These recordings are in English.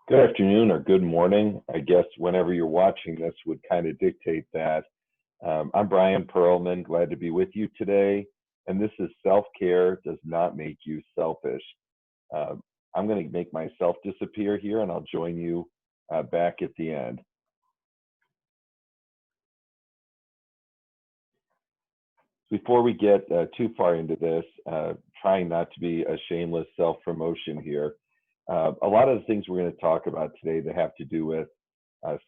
Good afternoon or good morning. I guess whenever you're watching this would kind of dictate that. I'm Bryan Pearlman, glad to be with you today. And this is Self-Care Does Not Make You Selfish. Uh, I'm going to make myself disappear here and I'll join you back at the end. Before we get too far into this, trying not to be a shameless self-promotion here, a lot of the things we're going to talk about today that have to do with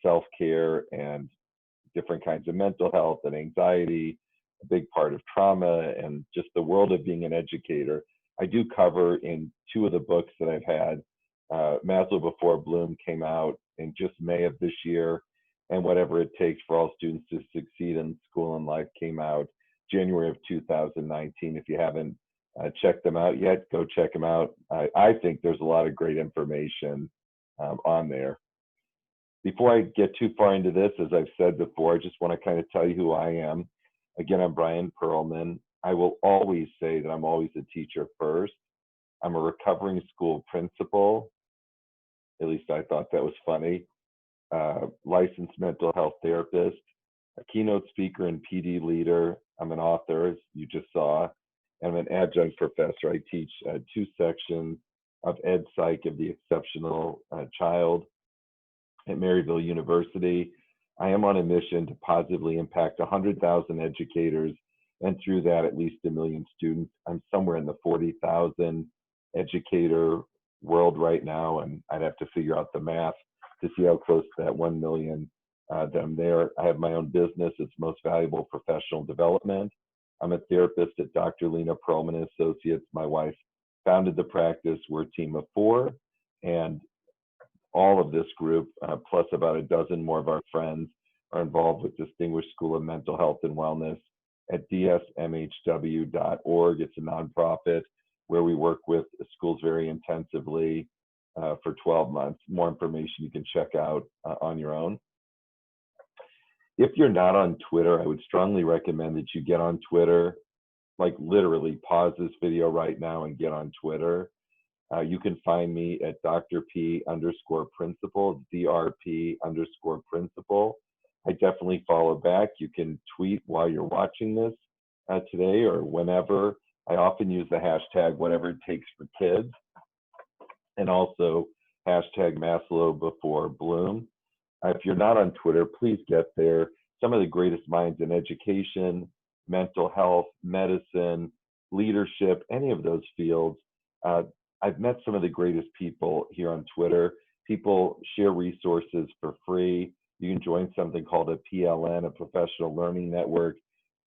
self-care and different kinds of mental health and anxiety, a big part of trauma, and just the world of being an educator. I do cover in two of the books that I've had. Maslow Before Bloom came out in just May of this year, and Whatever It Takes for All Students to Succeed in School and Life came out January of 2019. If you haven't checked them out yet, go check them out. I think there's a lot of great information on there. Before I get too far into this, as I've said before, I just want to kind of tell you who I am. Again, I'm Bryan Pearlman. I will always say that I'm always a teacher first. I'm a recovering school principal. At least I thought that was funny. Licensed mental health therapist, a keynote speaker and PD leader. I'm an author, as you just saw. And I'm an adjunct professor. I teach two sections of Ed Psych of the Exceptional Child at Maryville University. I am on a mission to positively impact 100,000 educators, and through that, at least 1 million students. I'm somewhere in the 40,000 educator world right now, and I'd have to figure out the math to see how close to that 1 million that I'm there. I have my own business. It's Most Valuable Professional Development. I'm a therapist at Dr. Lena Pearlman Associates. My wife founded the practice. We're a team of 4, and all of this group, plus about a dozen more of our friends, are involved with Distinguished School of Mental Health and Wellness at dsmhw.org. It's a nonprofit where we work with schools very intensively for 12 months. More information you can check out on your own. If you're not on Twitter, I would strongly recommend that you get on Twitter. Like literally pause this video right now and get on Twitter. You can find me at Dr. P_principal, DRP_principal. I definitely follow back. You can tweet while you're watching this today or whenever. I often use the hashtag Whatever It Takes for Kids, and also hashtag Maslow Before Bloom. If you're not on Twitter, please get there. Some of the greatest minds in education, mental health, medicine, leadership, any of those fields. I've met some of the greatest people here on Twitter. People share resources for free. You can join something called a PLN, a Professional Learning Network.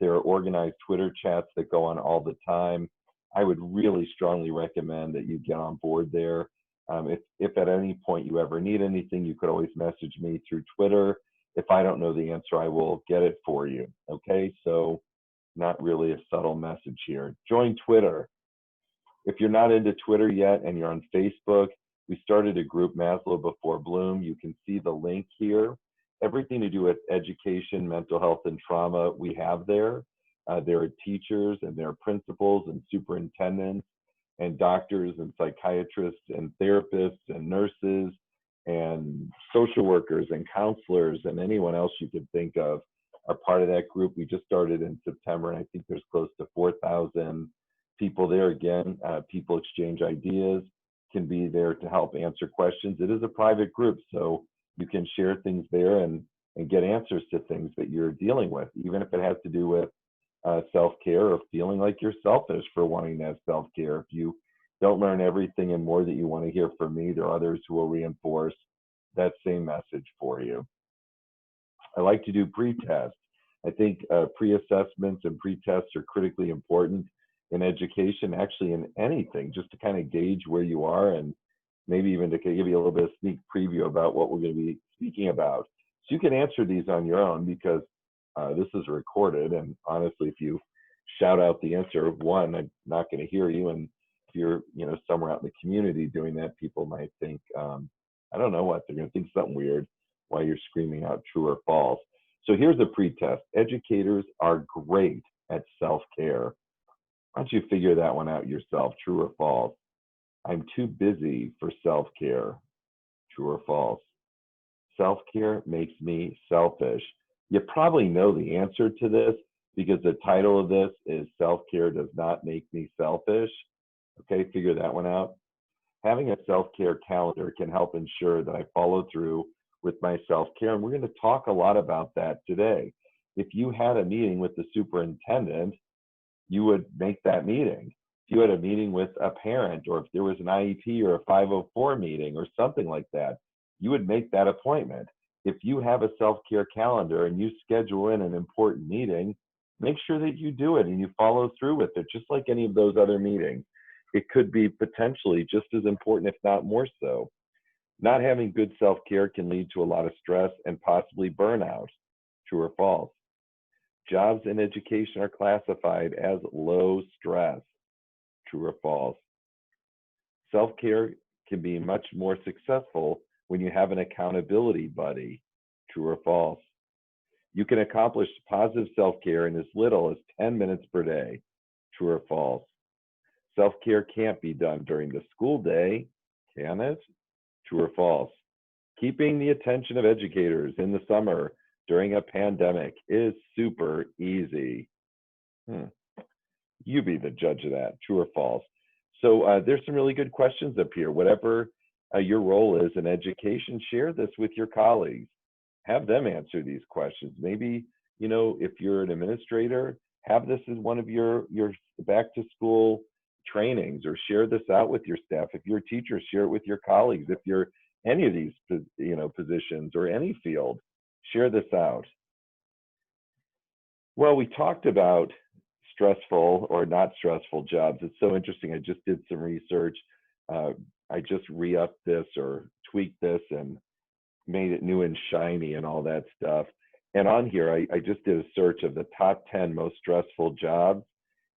There are organized Twitter chats that go on all the time. I would really strongly recommend that you get on board there. If at any point you ever need anything, you could always message me through Twitter. If I don't know the answer, I will get it for you. Okay, so not really a subtle message here. Join Twitter. If you're not into Twitter yet and you're on Facebook, we started a group, Maslow Before Bloom. You can see the link here. Everything to do with education, mental health, and trauma, we have there. There are teachers and there are principals and superintendents and doctors and psychiatrists and therapists and nurses and social workers and counselors and anyone else you could think of are part of that group. We just started in September, and I think there's close to 4,000 people there. Again, people exchange ideas, can be there to help answer questions. It is a private group, so you can share things there and get answers to things that you're dealing with, even if it has to do with self-care or feeling like you're selfish for wanting to have self-care. If you don't learn everything and more that you want to hear from me, there are others who will reinforce that same message for you. I like to do pre-tests. I think pre-assessments and pre-tests are critically important in education, actually in anything, just to kind of gauge where you are and maybe even to give you a little bit of sneak preview about what we're going to be speaking about. So you can answer these on your own because this is recorded, and honestly, if you shout out the answer of one, I'm not going to hear you. And if you're, somewhere out in the community doing that, people might think, I don't know what, they're going to think something weird while you're screaming out true or false. So here's a pre-test. Educators are great at self-care. Why don't you figure that one out yourself, true or false? I'm too busy for self-care. True or false? Self-care makes me selfish. You probably know the answer to this because the title of this is Self-Care Does Not Make Me Selfish. Okay, figure that one out. Having a self-care calendar can help ensure that I follow through with my self-care, and we're going to talk a lot about that today. If you had a meeting with the superintendent, you would make that meeting. If you had a meeting with a parent, or if there was an IEP or a 504 meeting or something like that, you would make that appointment. If you have a self-care calendar and you schedule in an important meeting, make sure that you do it and you follow through with it, just like any of those other meetings. It could be potentially just as important, if not more so. Not having good self-care can lead to a lot of stress and possibly burnout. True or false? Jobs in education are classified as low stress. True or false? Self-care can be much more successful when you have an accountability buddy. True or false? You can accomplish positive self-care in as little as 10 minutes per day. True or false? Self-care can't be done during the school day, can it? True or false? Keeping the attention of educators in the summer during a pandemic is super easy. You be the judge of that, true or false. So there's some really good questions up here. Whatever your role is in education, share this with your colleagues. Have them answer these questions. Maybe, if you're an administrator, have this as one of your back to school trainings, or share this out with your staff. If you're a teacher, share it with your colleagues. If you're any of these positions or any field, share this out. Well, we talked about stressful or not stressful jobs. It's so interesting. I just did some research. I just re-upped this or tweaked this and made it new and shiny and all that stuff. And on here, I just did a search of the top 10 most stressful jobs.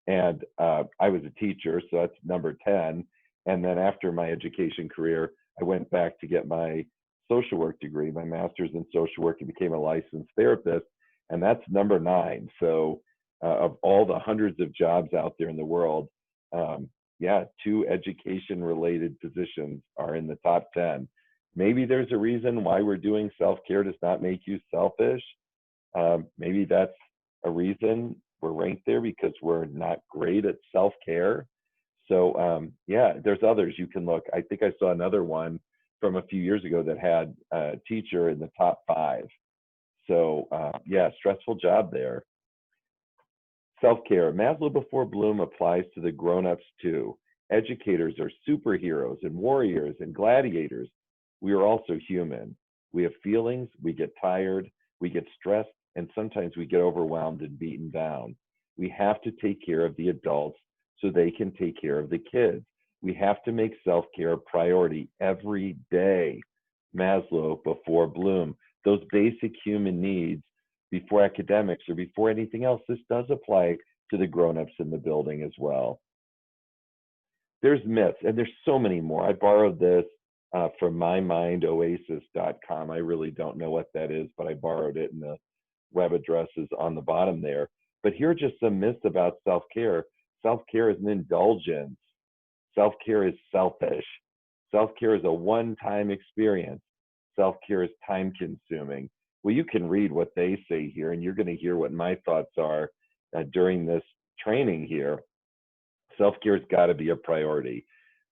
And I was a teacher, so that's number 10. And then after my education career, I went back to get my social work degree, my master's in social work, and became a licensed therapist. And that's number 9. So of all the hundreds of jobs out there in the world, 2 education-related positions are in the top 10. Maybe there's a reason why we're doing self-care does not make you selfish. Maybe that's a reason we're ranked there, because we're not great at self-care. So there's others you can look. I think I saw another one from a few years ago that had a teacher in the top 5. So stressful job there. Self-care. Maslow Before Bloom applies to the grown-ups too. Educators are superheroes and warriors and gladiators. We are also human. We have feelings, we get tired, we get stressed, and sometimes we get overwhelmed and beaten down. We have to take care of the adults so they can take care of the kids. We have to make self-care a priority every day. Maslow Before Bloom. Those basic human needs before academics or before anything else. This does apply to the grown-ups in the building as well. There's myths, and there's so many more. I borrowed this from mymindoasis.com. I really don't know what that is, but I borrowed it, and the web address is on the bottom there. But here are just some myths about self-care. Self-care is an indulgence. Self-care is selfish. Self-care is a one-time experience. Self-care is time-consuming. Well, you can read what they say here, and you're going to hear what my thoughts are during this training here. Self-care has got to be a priority.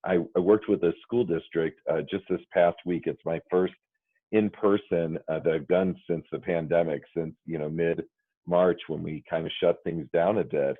I worked with a school district just this past week. It's my first in-person that I've done since the pandemic, since mid-March, when we kind of shut things down a bit.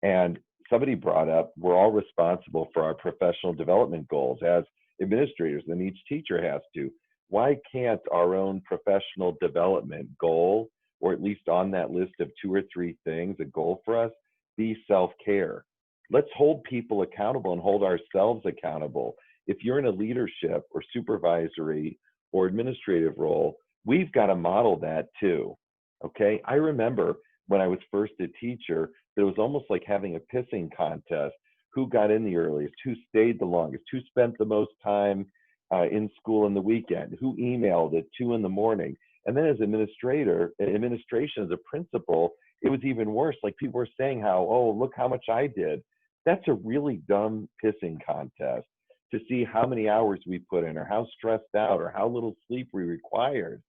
And somebody brought up, we're all responsible for our professional development goals as administrators, and each teacher has to. Why can't our own professional development goal, or at least on that list of 2 or 3 things, a goal for us, be self-care? Let's hold people accountable and hold ourselves accountable. If you're in a leadership or supervisory or administrative role, we've got to model that too, okay? I remember when I was first a teacher, it was almost like having a pissing contest. Who got in the earliest? Who stayed the longest? Who spent the most time in school in the weekend? Who emailed at 2 in the morning? And then as administration, as a principal, it was even worse. Like, people were saying how, oh, look how much I did. That's a really dumb pissing contest. to see how many hours we put in or how stressed out or how little sleep we required.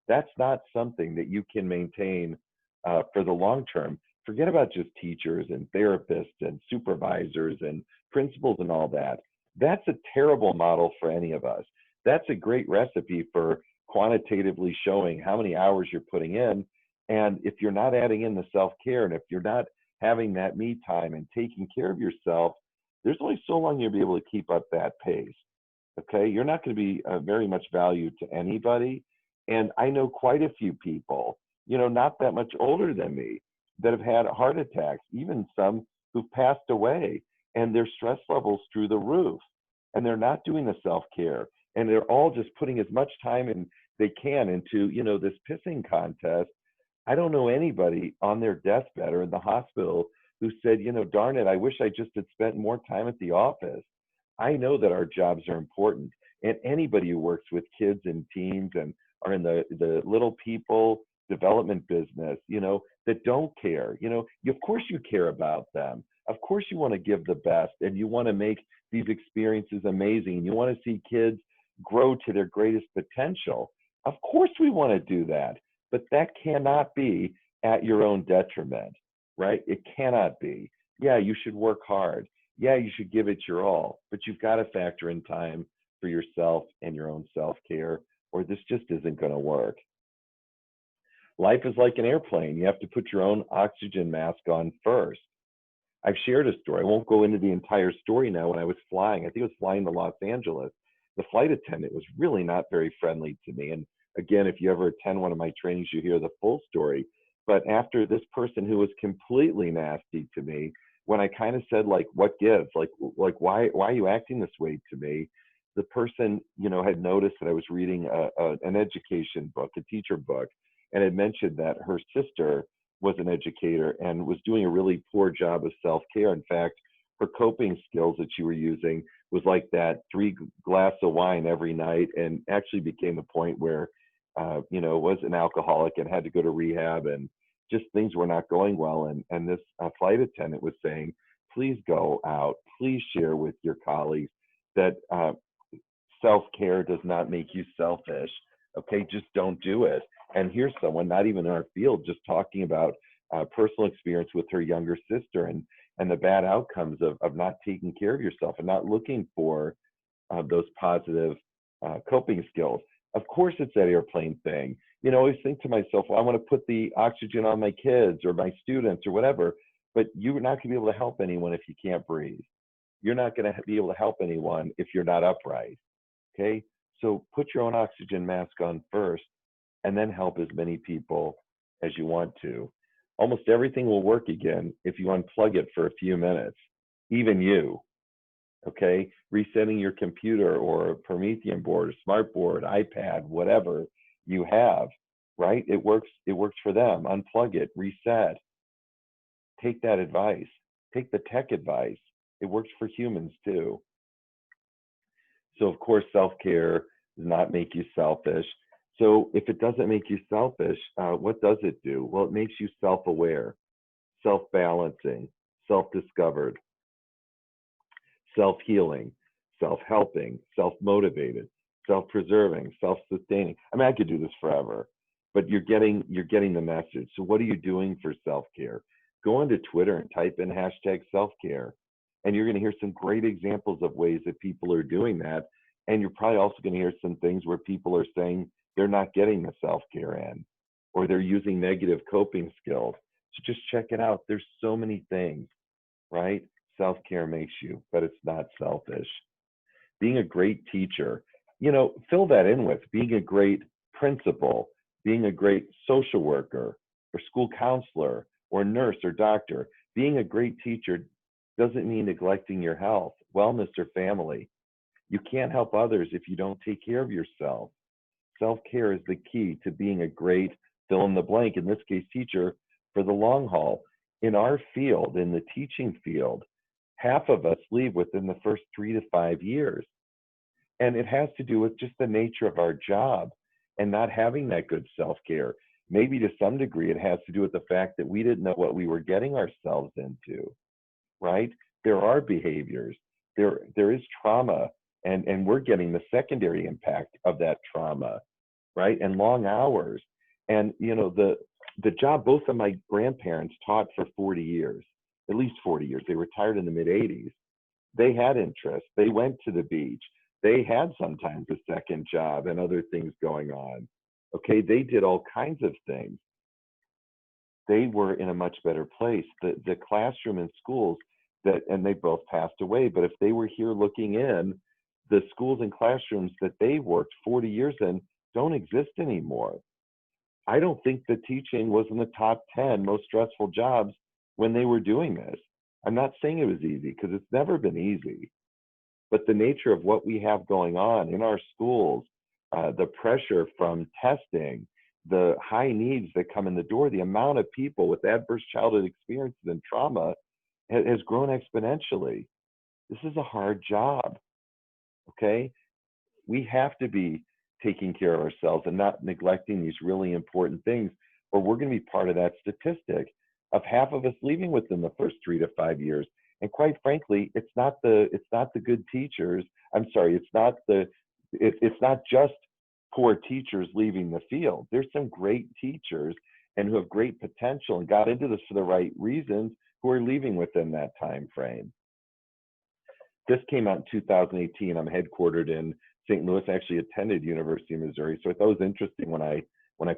That's not something that you can maintain for the long term. Forget about just teachers and therapists and supervisors and principals and all that. That's a terrible model for any of us. That's a great recipe for quantitatively showing how many hours you're putting in. And if you're not adding in the self-care, and if you're not having that me time and taking care of yourself, there's only so long you'll be able to keep up that pace. Okay, you're not going to be very much value to anybody. And I know quite a few people, not that much older than me, that have had heart attacks, even some who've passed away, and their stress levels through the roof. And they're not doing the self-care. And they're all just putting as much time in they can into, this pissing contest. I don't know anybody on their deathbed or in the hospital who said, darn it, I wish I just had spent more time at the office. I know that our jobs are important. And anybody who works with kids and teens and are in the little people development business, that don't care, of course you care about them. Of course you want to give the best and you want to make these experiences amazing. You want to see kids grow to their greatest potential. Of course we want to do that, but that cannot be at your own detriment, right? It cannot be. Yeah, you should work hard. Yeah, you should give it your all, but you've got to factor in time for yourself and your own self-care, or this just isn't going to work. Life is like an airplane. You have to put your own oxygen mask on first. I've shared a story. I won't go into the entire story now. When I was flying, I think I was flying to Los Angeles, the flight attendant was really not very friendly to me. And again, if you ever attend one of my trainings, you hear the full story. But after this person who was completely nasty to me, when I kind of said, like, what gives? Like why are you acting this way to me? The person, had noticed that I was reading an education book, a teacher book, and had mentioned that her sister was an educator and was doing a really poor job of self-care. In fact, her coping skills that she were using was like that 3 glasses of wine every night, and actually became a point where, was an alcoholic and had to go to rehab, and just things were not going well. And this flight attendant was saying, please go out, please share with your colleagues that self-care does not make you selfish. Okay, just don't do it. And here's someone, not even in our field, just talking about personal experience with her younger sister and the bad outcomes of not taking care of yourself and not looking for those positive coping skills. Of course, it's that airplane thing. I always think to myself, well, I want to put the oxygen on my kids or my students or whatever, but you're not going to be able to help anyone if you can't breathe. You're not going to be able to help anyone if you're not upright. Okay, so put your own oxygen mask on first, and then help as many people as you want to. Almost everything will work again if you unplug it for a few minutes, even you. Okay, resetting your computer or Promethean board, or smart board, iPad, whatever you have, right? It works for them. Unplug it, reset. Take that advice. Take the tech advice. It works for humans too. So of course, self-care does not make you selfish. So if it doesn't make you selfish, what does it do? Well, it makes you self-aware, self-balancing, self-discovered, self-healing, self-helping, self-motivated, self-preserving, self-sustaining. I mean, I could do this forever, but you're getting the message. So what are you doing for self-care? Go onto Twitter and type in #self-care, and you're going to hear some great examples of ways that people are doing that. And you're probably also going to hear some things where people are saying they're not getting the self-care in, or they're using negative coping skills. So just check it out. There's so many things, right? Self-care makes you, but it's not selfish. Being a great teacher, fill that in with being a great principal, being a great social worker or school counselor or nurse or doctor. Being a great teacher doesn't mean neglecting your health, wellness, or family. You can't help others if you don't take care of yourself. Self-care is the key to being a great fill in the blank, in this case, teacher, for the long haul. In our field, in the teaching field, half of us leave within the first 3 to 5 years. And it has to do with just the nature of our job and not having that good self-care. Maybe to some degree, it has to do with the fact that we didn't know what we were getting ourselves into, right? There are behaviors. There is trauma And we're getting the secondary impact of that trauma, right? And long hours. And the job both of my grandparents taught for 40 years, at least 40 years. They retired in the mid 80s. They had interests. They went to the beach. They had sometimes a second job and other things going on. Okay, they did all kinds of things. They were in a much better place. The classroom in schools and they both passed away, but if they were here looking in, the schools and classrooms that they worked 40 years in don't exist anymore. I don't think the teaching was in the top 10 most stressful jobs when they were doing this. I'm not saying it was easy, because it's never been easy, but the nature of what we have going on in our schools, the pressure from testing, the high needs that come in the door, the amount of people with adverse childhood experiences and trauma has grown exponentially. This is a hard job, okay? We have to be taking care of ourselves and not neglecting these really important things, or we're going to be part of that statistic of half of us leaving within the first 3 to 5 years. And quite frankly, it's not the good teachers. I'm sorry, it's not just poor teachers leaving the field. There's some great teachers and who have great potential and got into this for the right reasons who are leaving within that time frame. This came out in 2018. I'm headquartered in St. Louis. I actually attended University of Missouri, so I thought it was interesting when I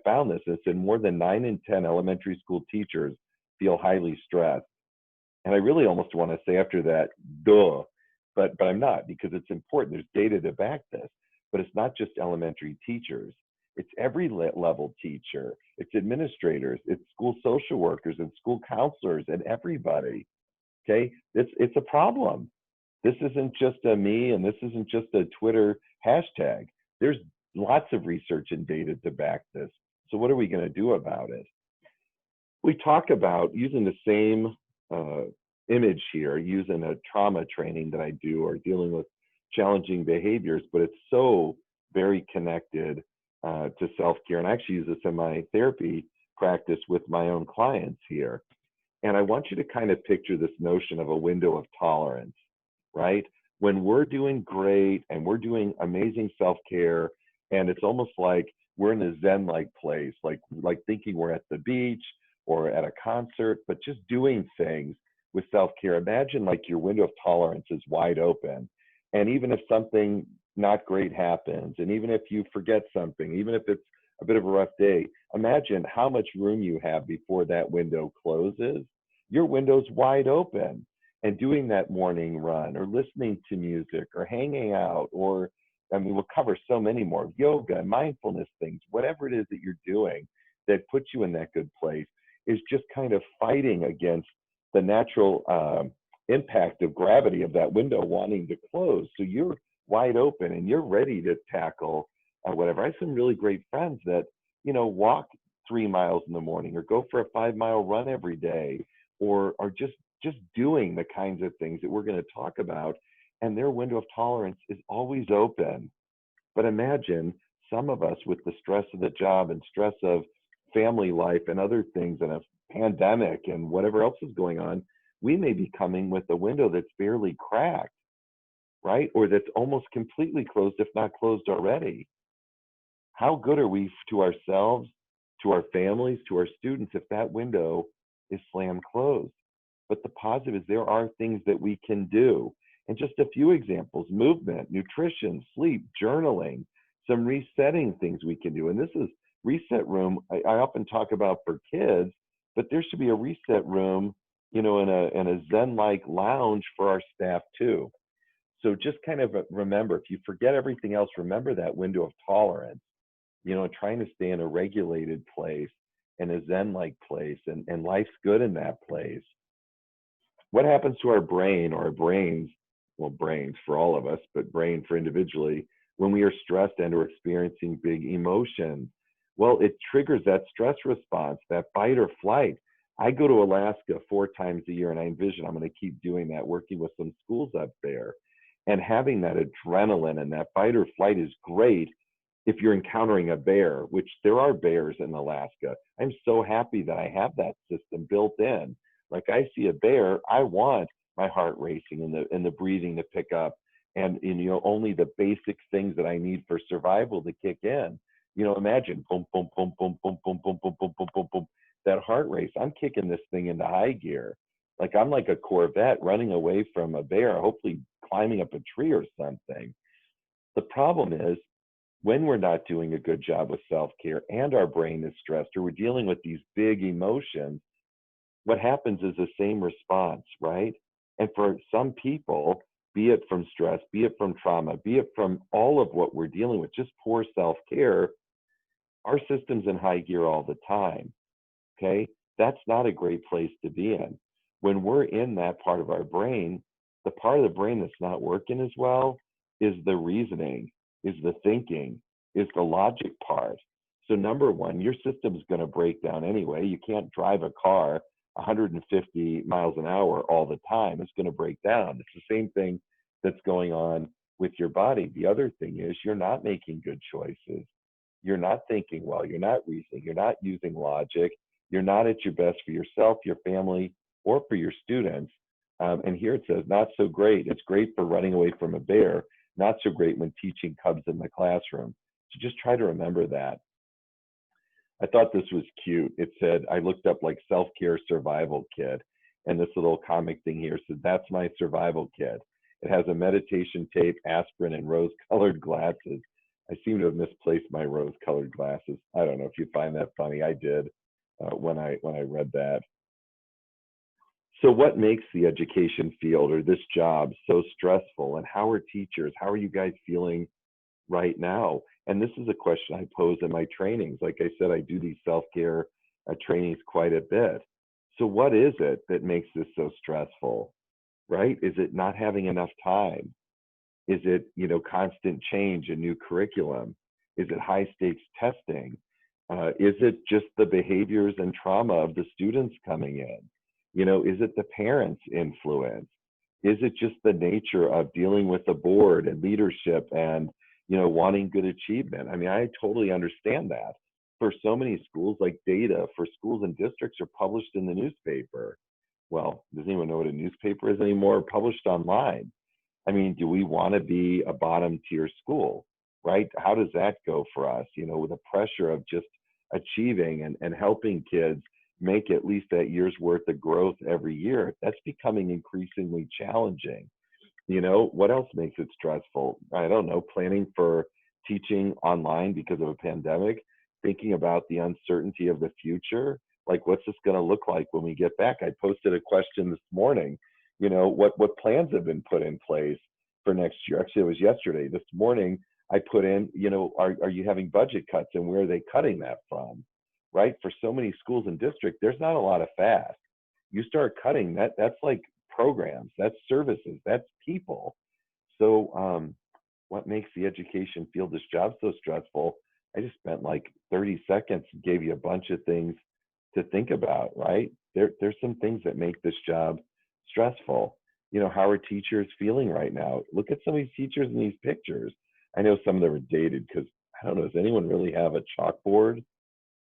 found this. It said more than 9 in 10 elementary school teachers feel highly stressed. And I really almost want to say after that, duh, but I'm not, because it's important. There's data to back this. But it's not just elementary teachers. It's every level teacher. It's administrators. It's school social workers and school counselors and everybody. Okay, it's a problem. This isn't just a me, and this isn't just a Twitter hashtag. There's lots of research and data to back this. So what are we going to do about it? We talk about using the same image here, using a trauma training that I do, or dealing with challenging behaviors, but it's so very connected to self-care. And I actually use this in my therapy practice with my own clients here. And I want you to kind of picture this notion of a window of tolerance, right? When we're doing great and we're doing amazing self-care, and it's almost like we're in a Zen-like place, like thinking we're at the beach or at a concert, but just doing things with self-care. Imagine like your window of tolerance is wide open. And even if something not great happens, and even if you forget something, even if it's a bit of a rough day, imagine how much room you have before that window closes. Your window's wide open. And doing that morning run, or listening to music, or hanging out, or we'll cover so many more, yoga, mindfulness things, whatever it is that you're doing that puts you in that good place, is just kind of fighting against the natural impact of gravity of that window wanting to close. So you're wide open and you're ready to tackle whatever. I have some really great friends that, walk 3 miles in the morning, or go for a 5-mile run every day, or are just doing the kinds of things that we're going to talk about. And their window of tolerance is always open. But imagine some of us with the stress of the job and stress of family life and other things, and a pandemic and whatever else is going on, we may be coming with a window that's barely cracked, right? Or that's almost completely closed, if not closed already. How good are we to ourselves, to our families, to our students, if that window is slammed closed? But the positive is there are things that we can do. And just a few examples: movement, nutrition, sleep, journaling, some resetting things we can do. And this is reset room I often talk about for kids, but there should be a reset room, in a Zen-like lounge for our staff too. So just kind of remember, if you forget everything else, remember that window of tolerance, trying to stay in a regulated place, in a Zen-like place, and life's good in that place. What happens to our brain, or our brains, well, brains for all of us, but brain for individually, when we are stressed and or experiencing big emotions? Well, it triggers that stress response, that fight or flight. I go to Alaska 4 times a year, and I envision I'm going to keep doing that, working with some schools up there. And having that adrenaline and that fight or flight is great if you're encountering a bear, which there are bears in Alaska. I'm so happy that I have that system built in. Like, I see a bear, I want my heart racing and the breathing to pick up, and only the basic things that I need for survival to kick in. Imagine boom, boom, boom, boom, boom, boom, boom, boom, boom, boom, boom, boom, that heart race. I'm kicking this thing into high gear. Like I'm like a Corvette running away from a bear, hopefully climbing up a tree or something. The problem is when we're not doing a good job with self-care and our brain is stressed or we're dealing with these big emotions, what happens is the same response, right? And for some people, be it from stress, be it from trauma, be it from all of what we're dealing with, just poor self-care, our system's in high gear all the time. Okay? That's not a great place to be in. When we're in that part of our brain, the part of the brain that's not working as well is the reasoning, is the thinking, is the logic part. So number one, your system's going to break down anyway. You can't drive a car 150 miles an hour all the time. It's going to break down. It's the same thing that's going on with your body. The other thing is you're not making good choices. You're not thinking well. You're not reasoning. You're not using logic. You're not at your best for yourself, your family, or for your students. And here it says, not so great. It's great for running away from a bear, not so great when teaching cubs in the classroom. So just try to remember that. I thought this was cute. It said, I looked up like self-care survival kit. And this little comic thing here said, that's my survival kit. It has a meditation tape, aspirin, and rose-colored glasses. I seem to have misplaced my rose-colored glasses. I don't know if you find that funny. I did when I read that. So what makes the education field or this job so stressful? And how are teachers, how are you guys feeling right now? And this is a question I pose in my trainings. Like I said, I do these self-care trainings quite a bit. So what is it that makes this so stressful, right? Is it not having enough time? Is it, constant change and new curriculum? Is it high stakes testing? Is it just the behaviors and trauma of the students coming in? Is it the parents' influence? Is it just the nature of dealing with the board and leadership and, wanting good achievement? I mean, I totally understand that. For so many schools, like data for schools and districts are published in the newspaper. Well, does anyone know what a newspaper is anymore? Published online. I mean, do we want to be a bottom tier school, right? How does that go for us? With the pressure of just achieving and helping kids make at least that year's worth of growth every year, that's becoming increasingly challenging. What else makes it stressful? I don't know, planning for teaching online because of a pandemic, thinking about the uncertainty of the future. Like, what's this going to look like when we get back? I posted a question this morning, what plans have been put in place for next year? Actually, it was yesterday. This morning, I put in, are you having budget cuts and where are they cutting that from? Right? For so many schools and districts, there's not a lot of fat. You start cutting that's like programs, that's services, that's people. So what makes the education field, this job, so stressful? I just spent like 30 seconds and gave you a bunch of things to think about, right? There's some things that make this job stressful. How are teachers feeling right now? Look at some of these teachers in these pictures. I know some of them are dated because I don't know, does anyone really have a chalkboard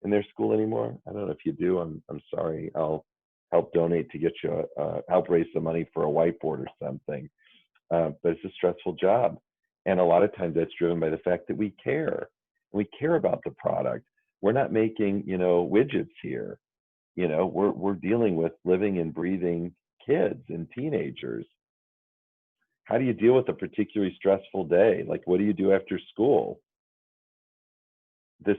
in their school anymore? I don't know if you do. I'm sorry. I'll help donate to get you help raise some money for a whiteboard or something. But it's a stressful job, and a lot of times that's driven by the fact that we care. We care about the product. We're not making widgets here. We're dealing with living and breathing kids and teenagers. How do you deal with a particularly stressful day? Like, what do you do after school? This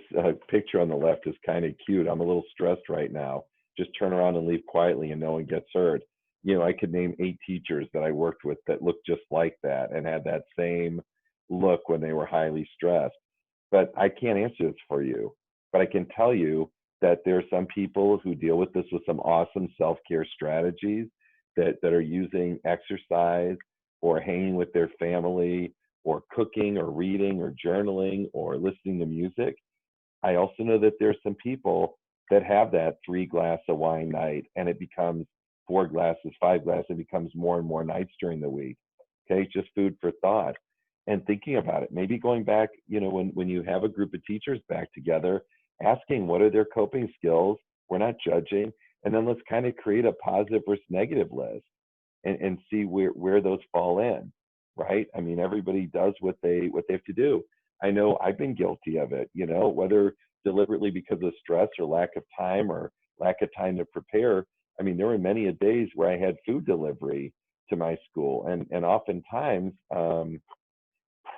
picture on the left is kind of cute. I'm a little stressed right now. Just turn around and leave quietly and no one gets hurt. I could name 8 teachers that I worked with that looked just like that and had that same look when they were highly stressed. But I can't answer this for you. But I can tell you that there are some people who deal with this with some awesome self-care strategies that are using exercise or hanging with their family or cooking or reading or journaling or listening to music. I also know that there's some people that have that 3 glass of wine night and it becomes 4 glasses, 5 glasses, it becomes more and more nights during the week. Okay, just food for thought. And thinking about it, maybe going back, when you have a group of teachers back together, asking what are their coping skills, we're not judging, and then let's kind of create a positive versus negative list and see where those fall in. right? I mean, everybody does what they have to do. I know I've been guilty of it, you know, whether deliberately because of stress or lack of time or lack of time to prepare. I mean, there were many a days where I had food delivery to my school, and oftentimes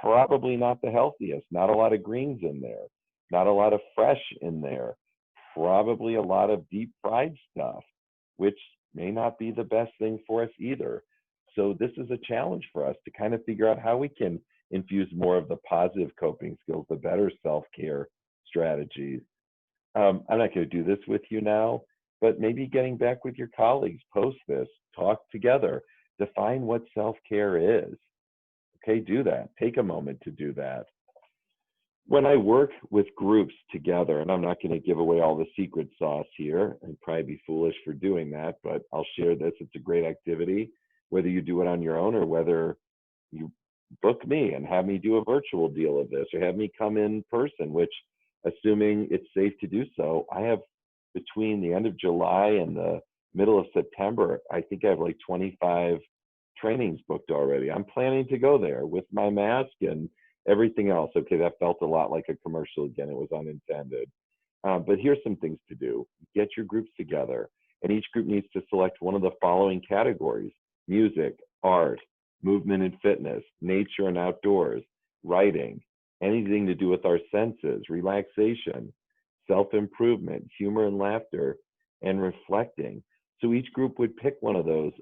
probably not the healthiest. Not a lot of greens in there, not a lot of fresh in there, probably a lot of deep fried stuff, which may not be the best thing for us either. So this is a challenge for us to kind of figure out how we can infuse more of the positive coping skills, the better self-care strategies. I'm not going to do this with you now, but maybe getting back with your colleagues, post this, talk together, define what self-care is. Okay, do that. Take a moment to do that. When I work with groups together, and I'm not going to give away all the secret sauce here, and probably be foolish for doing that, but I'll share this. It's a great activity, whether you do it on your own or whether you book me and have me do a virtual deal of this or have me come in person, which, assuming it's safe to do so, I have between the end of July and the middle of September, I think I have like 25 trainings booked already. I'm planning to go there with my mask and everything else. Okay, that felt a lot like a commercial again. It was unintended. But here's some things to do. Get your groups together, and each group needs to select one of the following categories: music, art, movement and fitness, nature and outdoors, writing, anything to do with our senses, relaxation, self-improvement, humor and laughter, and reflecting. So each group would pick one of those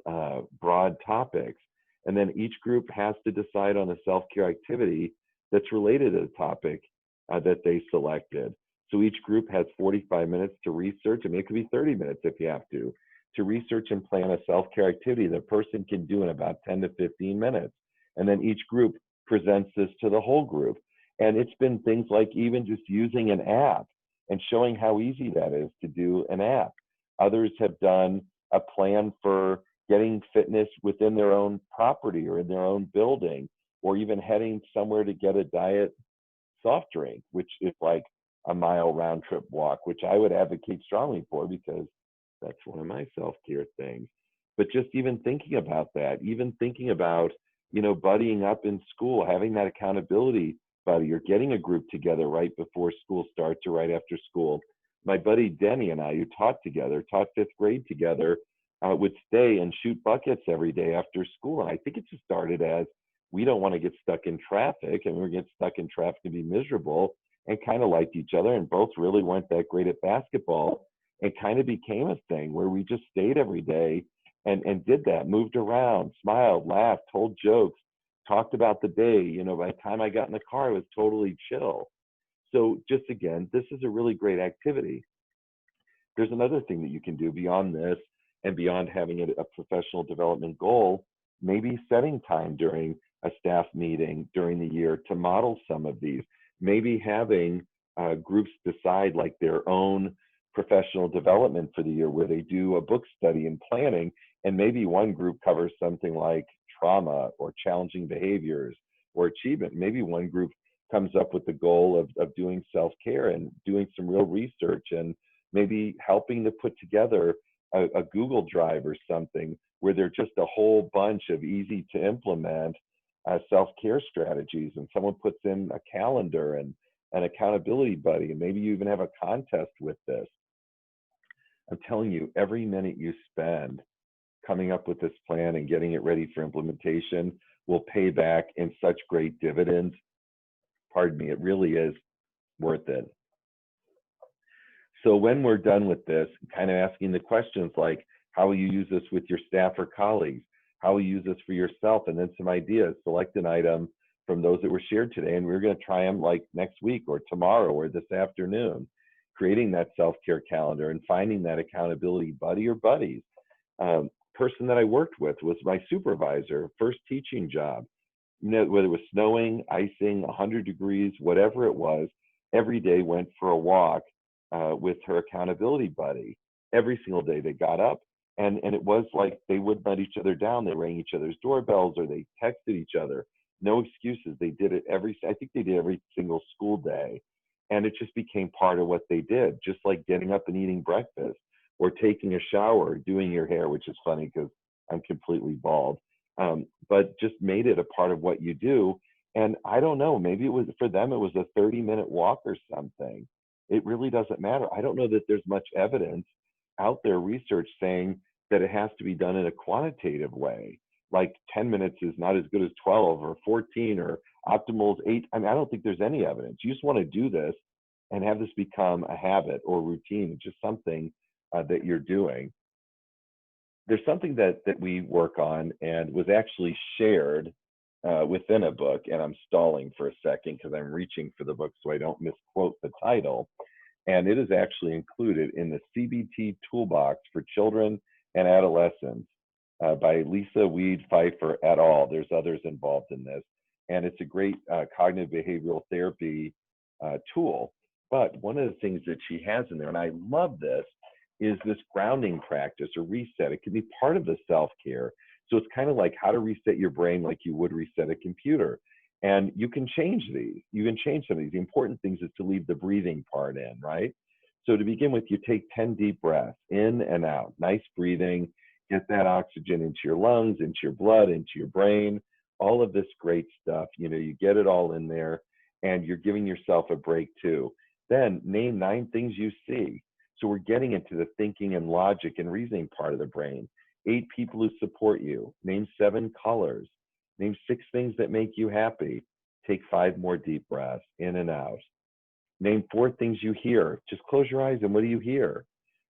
broad topics, and then each group has to decide on a self-care activity that's related to the topic that they selected. So each group has 45 minutes to research. I mean, it could be 30 minutes if you have to research and plan a self-care activity the person can do in about 10 to 15 minutes. And then each group presents this to the whole group. And it's been things like even just using an app and showing how easy that is to do an app. Others have done a plan for getting fitness within their own property or in their own building, or even heading somewhere to get a diet soft drink, which is like a mile round trip walk, which I would advocate strongly for because that's one of my self-care things. But just even thinking about that, even thinking about, you know, buddying up in school, having that accountability buddy, or getting a group together right before school starts or right after school. My buddy Denny and I, who taught together, taught fifth grade together, would stay and shoot buckets every day after school. And I think it just started as we don't want to get stuck in traffic, and we're get stuck in traffic and be miserable, and kind of liked each other, and both really weren't that great at basketball, and kind of became a thing where we just stayed every day and did that, moved around, smiled, laughed, told jokes, talked about the day. You know, by the time I got in the car, it was totally chill. So just again, this is a really great activity. There's another thing that you can do beyond this and beyond having a professional development goal, maybe setting time during a staff meeting during the year to model some of these. Maybe having groups decide like their own professional development for the year, where they do a book study and planning, and maybe one group covers something like trauma or challenging behaviors or achievement. Maybe one group comes up with the goal of doing self-care and doing some real research, and maybe helping to put together a Google Drive or something where they're just a whole bunch of easy to implement self-care strategies, and someone puts in a calendar and an accountability buddy, and maybe you even have a contest with this. I'm telling you, every minute you spend coming up with this plan and getting it ready for implementation will pay back in such great dividends. Pardon me, it really is worth it. So when we're done with this, kind of asking the questions like, how will you use this with your staff or colleagues? How will you use this for yourself? And then some ideas. Select an item from those that were shared today, and we're going to try them like next week or tomorrow or this afternoon. Creating that self-care calendar and finding that accountability buddy or buddies. Person that I worked with was my supervisor, first teaching job. You know, whether it was snowing, icing, 100 degrees, whatever it was, every day went for a walk with her accountability buddy. Every single day they got up, and it was like they wouldn't let each other down. They rang each other's doorbells or they texted each other. No excuses. They did it I think they did every single school day. And it just became part of what they did, just like getting up and eating breakfast or taking a shower, doing your hair, which is funny because I'm completely bald. but just made it a part of what you do. And I don't know, maybe it was for them, it was a 30-minute walk or something. It really doesn't matter. I don't know that there's much evidence out there, research saying that it has to be done in a quantitative way. Like 10 minutes is not as good as 12 or 14 or optimal is 8. I mean, I don't think there's any evidence. You just want to do this and have this become a habit or routine, just something that you're doing. There's something that we work on and was actually shared within a book, and I'm stalling for a second because I'm reaching for the book so I don't misquote the title. And it is actually included in the CBT Toolbox for Children and Adolescents by Lisa Weed Pfeiffer et al. There's others involved in this, and it's a great cognitive behavioral therapy tool. But one of the things that she has in there, and I love this, is this grounding practice or reset. It can be part of the self-care. So it's kind of like how to reset your brain like you would reset a computer. And you can change these. You can change some of these. The important things is to leave the breathing part in, right? So to begin with, you take 10 deep breaths in and out. Nice breathing. Get that oxygen into your lungs, into your blood, into your brain. All of this great stuff. You know, you get it all in there, and you're giving yourself a break too. Then name 9 things you see. So we're getting into the thinking and logic and reasoning part of the brain. 8 people who support you. Name 7 colors. Name 6 things that make you happy. Take 5 more deep breaths in and out. Name 4 things you hear. Just close your eyes and what do you hear?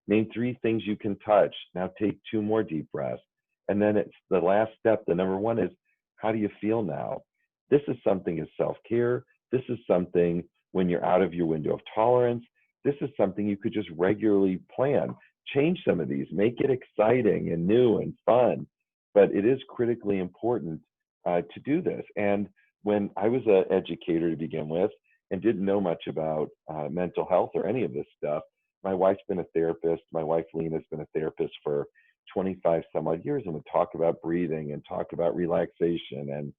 Name 3 things you can touch. Now take 2 more deep breaths. And then it's the last step. The number 1 is, how do you feel now? This is something as self-care. This is something when you're out of your window of tolerance. This is something you could just regularly plan. Change some of these, make it exciting and new and fun. But it is critically important to do this. And when I was an educator to begin with and didn't know much about mental health or any of this stuff, my wife's been a therapist. My wife, Lena, has been a therapist for 25 some odd years and would talk about breathing and talk about relaxation and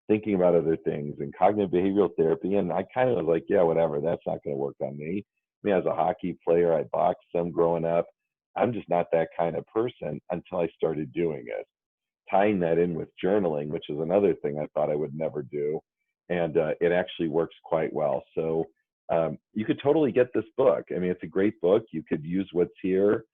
thinking about other things and cognitive behavioral therapy. And I kind of was like, yeah, whatever, that's not going to work on me. I mean, as a hockey player, I boxed some growing up. I'm just not that kind of person until I started doing it. Tying that in with journaling, which is another thing I thought I would never do. And it actually works quite well. So you could totally get this book. I mean, it's a great book. You could use what's here,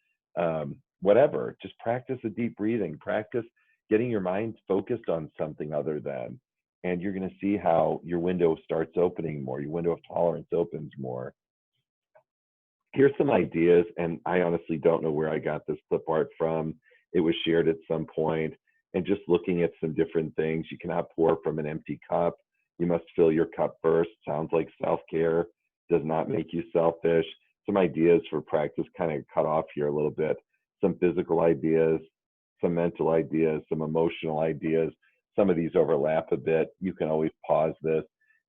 whatever. Just practice a deep breathing. Practice getting your mind focused on something other than. And you're going to see how your window starts opening more. Your window of tolerance opens more. Here's some ideas, and I honestly don't know where I got this clip art from. It was shared at some point, and just looking at some different things. You cannot pour from an empty cup. You must fill your cup first. Sounds like self-care. Does not make you selfish. Some ideas for practice, kind of cut off here a little bit. Some physical ideas, some mental ideas, some emotional ideas. Some of these overlap a bit. You can always pause this.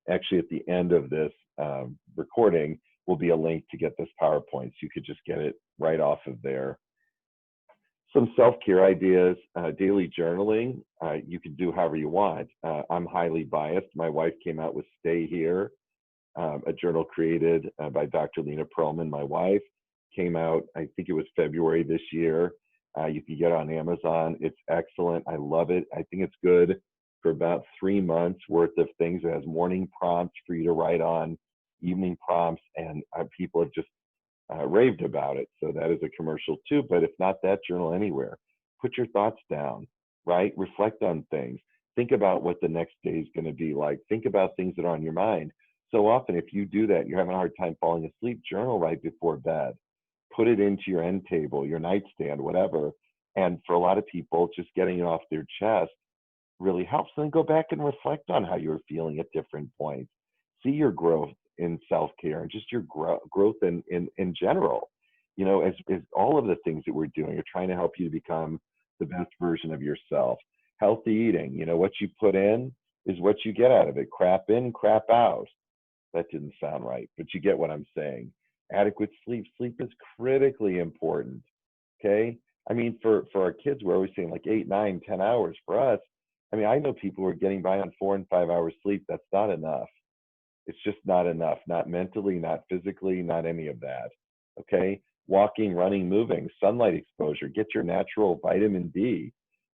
Actually, at the end of this recording will be a link to get this PowerPoint, so you could just get it right off of there. Some self-care ideas, daily journaling. You can do however you want. I'm highly biased. My wife came out with Stay Here, a journal created by Dr. Lena Pearlman, my wife. Came out, I think it was February this year. You can get it on Amazon. It's excellent. I love it. I think it's good for about 3 months worth of things. It has morning prompts for you to write on, evening prompts, and people have just raved about it. So that is a commercial too. But if not that, journal anywhere. Put your thoughts down, right? Reflect on things. Think about what the next day is going to be like. Think about things that are on your mind. So often, if you do that, you're having a hard time falling asleep, journal right before bed. Put it into your end table, your nightstand, whatever. And for a lot of people, just getting it off their chest really helps. And then go back and reflect on how you're feeling at different points. See your growth in self-care and just your growth in general. You know, as all of the things that we're doing are trying to help you to become the best version of yourself. Healthy eating, you know, what you put in is what you get out of it. Crap in, crap out. That didn't sound right, but you get what I'm saying. Adequate sleep. Sleep is critically important. Okay. I mean, for our kids, we're always saying like 8, 9, 10 hours. For us, I mean, I know people who are getting by on 4 and 5 hours sleep. That's not enough. It's just not enough, not mentally, not physically, not any of that. Okay. Walking, running, moving, sunlight exposure, get your natural vitamin D.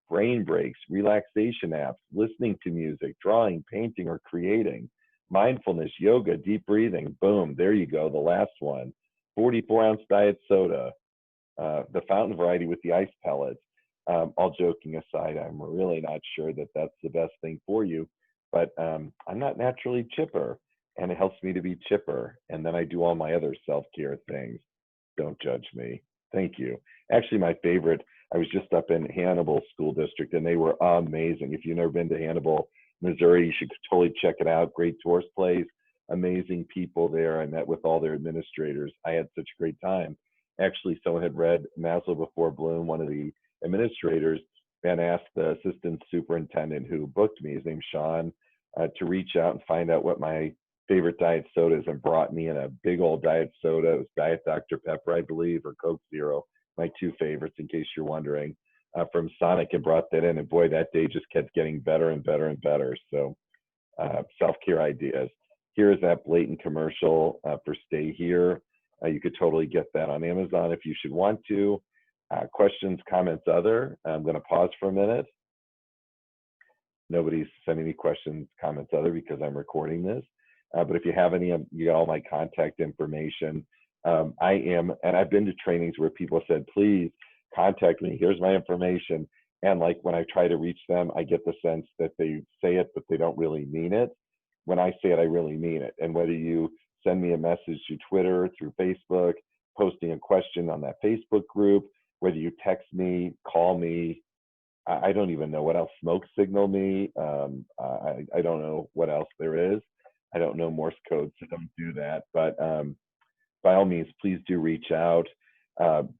brain breaks, relaxation apps, listening to music, drawing, painting, or creating, mindfulness, yoga, deep breathing. Boom, there you go, the last one. 44-ounce diet soda, the fountain variety with the ice pellets. All joking aside, I'm really not sure that that's the best thing for you, but I'm not naturally chipper, and it helps me to be chipper. And then I do all my other self-care things. Don't judge me. Thank you. Actually, my favorite, I was just up in Hannibal School District, and they were amazing. If you've never been to Hannibal, Missouri, you should totally check it out. Great tourist place, amazing people there. I met with all their administrators. I had such a great time. Actually, someone had read Maslow Before Bloom, one of the administrators, and asked the assistant superintendent who booked me, his name's Sean, to reach out and find out what my favorite diet soda is, and brought me in a big old diet soda. It was Diet Dr. Pepper, I believe, or Coke Zero, my two favorites, in case you're wondering, from Sonic, and brought that in. And boy, that day just kept getting better and better and better. So self-care ideas. Here is that blatant commercial for Stay Here. You could totally get that on Amazon if you should want to. Questions, comments, other. I'm going to pause for a minute. Nobody's sending me questions, comments, other, because I'm recording this. But if you have any, you got all my contact information. And I've been to trainings where people said, please contact me. Here's my information. And like when I try to reach them, I get the sense that they say it, but they don't really mean it. When I say it, I really mean it. And whether you send me a message through Twitter, through Facebook, posting a question on that Facebook group, whether you text me, call me, I don't even know what else, smoke signal me. I don't know what else there is. I don't know Morse code, so don't do that. But by all means, please do reach out.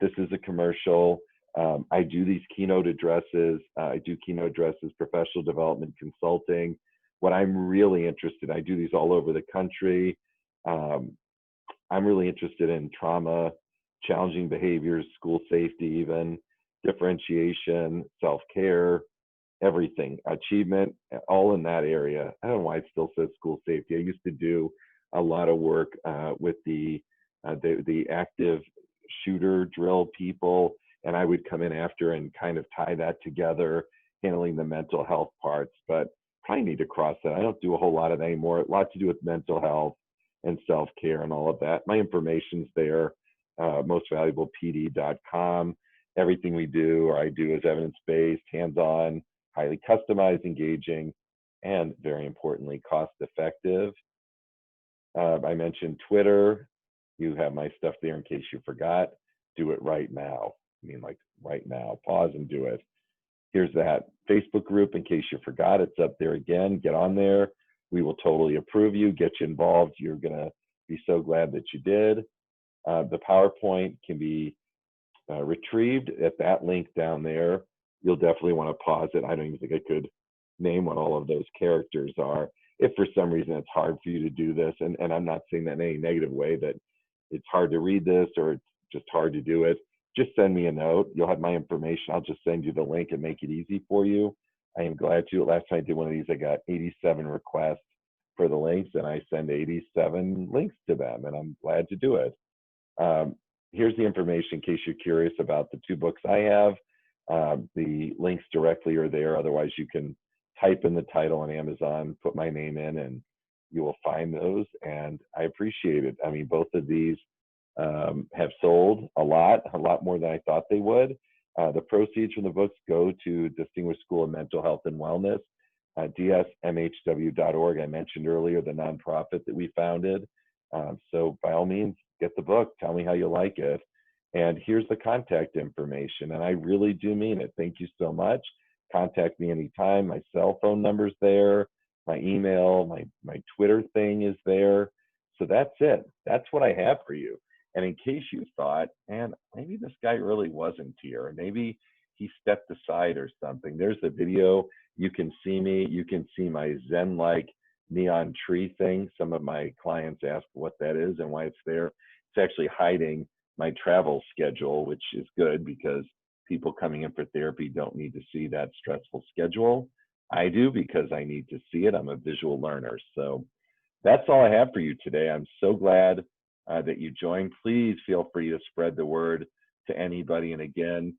This is a commercial. I do these keynote addresses. I do keynote addresses, professional development consulting. What I'm really interested in, I do these all over the country. I'm really interested in trauma, challenging behaviors, school safety even, differentiation, self-care, everything, achievement, all in that area. I don't know why it still says school safety. I used to do a lot of work with the active shooter drill people, and I would come in after and kind of tie that together, handling the mental health parts, but probably need to cross that. I don't do a whole lot of that anymore. A lot to do with mental health and self-care and all of that. My information's there, mostvaluablepd.com. Everything we do or I do is evidence-based, hands-on, highly customized, engaging, and very importantly, cost-effective. I mentioned Twitter. You have my stuff there in case you forgot. Do it right now. I mean, like right now. Pause and do it. Here's that Facebook group in case you forgot. It's up there again. Get on there. We will totally approve you, get you involved. You're going to be so glad that you did. The PowerPoint can be retrieved at that link down there. You'll definitely want to pause it. I don't even think I could name what all of those characters are. If for some reason it's hard for you to do this, and I'm not saying that in any negative way, that it's hard to read this or it's just hard to do it, just send me a note. You'll have my information. I'll just send you the link and make it easy for you. I am glad to. Last time I did one of these, I got 87 requests for the links, and I send 87 links to them, and I'm glad to do it. Here's the information in case you're curious about the two books I have. The links directly are there. Otherwise, you can type in the title on Amazon, put my name in, and you will find those, and I appreciate it. I mean, both of these have sold a lot more than I thought they would. The proceeds from the books go to Distinguished School of Mental Health and Wellness, dsmhw.org. I mentioned earlier the nonprofit that we founded. So by all means, get the book. Tell me how you like it. And here's the contact information. And I really do mean it. Thank you so much. Contact me anytime. My cell phone number's there. My email, my Twitter thing is there. So that's it. That's what I have for you. And in case you thought, man, maybe this guy really wasn't here. Maybe he stepped aside or something. There's the video. You can see me. You can see my Zen-like neon tree thing. Some of my clients ask what that is and why it's there. It's actually hiding my travel schedule, which is good because people coming in for therapy don't need to see that stressful schedule. I do because I need to see it. I'm a visual learner. So that's all I have for you today. I'm so glad that you joined. Please feel free to spread the word to anybody. And again,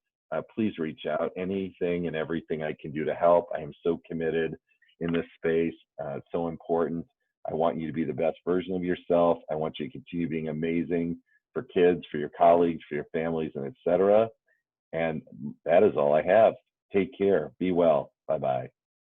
please reach out. Anything and everything I can do to help. I am so committed in this space. It's so important. I want you to be the best version of yourself. I want you to continue being amazing for kids, for your colleagues, for your families, and etc. And that is all I have. Take care. Be well. Bye-bye.